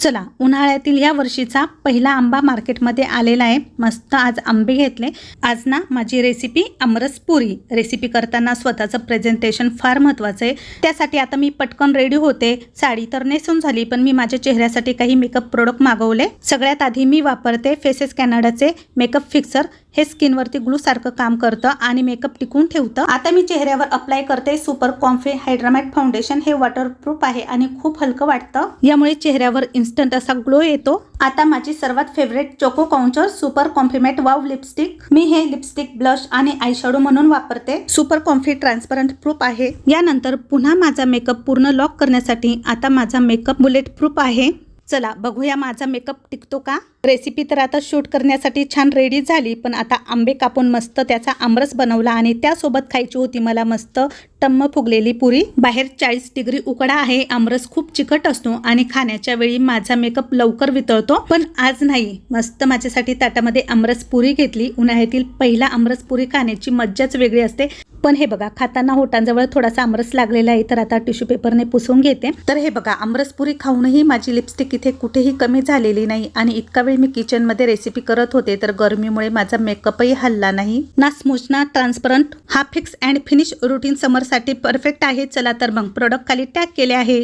चला, उन्हाळ्यातील या वर्षीचा पहिला आंबा मार्केटमध्ये आलेला आहे। मस्त आज आंबे घेतले। आज ना माझी रेसिपी आमरस पुरी। रेसिपी करताना स्वतःचं प्रेझेंटेशन फार महत्त्वाचं आहे। त्यासाठी आता मी पटकन रेडी होते। साडी तर नेसून झाली, पण मी माझ्या चेहऱ्यासाठी काही मेकअप प्रोडक्ट मागवले। सगळ्यात आधी मी वापरते फेसेस कॅनडाचे मेकअप फिक्सर। हे स्किनवरती ग्लू सारखं काम करतं आणि मेकअप टिकून ठेवतं। आता मी चेहऱ्यावर अप्लाय करते सुपर कॉम्फी हायड्रामॅट फाउंडेशन। हे वॉटरप्रूफ आहे आणि खूप हलकं वाटतं। यामुळे चेहऱ्यावर इन्स्टंट असा ग्लो येतो। आता माझी सर्वात favourite choco counter super comfy matte wow lipstick. मी हे लिपस्टिक ब्लश आणि आयशॅडो म्हणून वापरते। सुपर कॉम्फी ट्रान्सपरंट प्रूफ आहे। यानंतर पुन्हा माझा मेकअप पूर्ण लॉक करण्यासाठी आता माझा मेकअप बुलेट प्रूफ आहे। चला बघूया माझा मेकअप टिकतो का। रेसिपी तर आता शूट करण्यासाठी छान रेडी झाली, पण आता आंबे कापून मस्त त्याचा आमरस बनवला आणि त्यासोबत खायची होती मला मस्त टम्म फुगलेली पुरी। बाहेर 40 डिग्री उकडा आहे। आमरस खूप चिकट असतो आणि खाण्याच्या वेळी माझा मेकअप लवकर वितळतो, पण आज नाही। मस्त माझ्यासाठी ताटामध्ये आमरस पुरी घेतली। उन्हाळ्यातील पहिला आमरस पुरी खाण्याची मज्जाच वेगळी असते। पण हे बघा, खाताना होटांजवळ थोडासा आमरस लागलेला आहे, तर आता टिश्यू पेपरने पुसून घेते। तर हे बघा, आमरस पुरी खाऊनही माझी लिपस्टिक इथे कुठेही कमी झालेली नाही आणि इतका वेळ मी किचन मध्ये रेसिपी करत होते, तर गरमीमुळे माझा मेकअपही हल्ला नाही ना स्मूच ना ट्रान्सपरंट। हा फिक्स अँड फिनिश रुटीन समर साठी परफेक्ट आहे। चला तर मग प्रोडक्ट खाली टॅग केले आहे।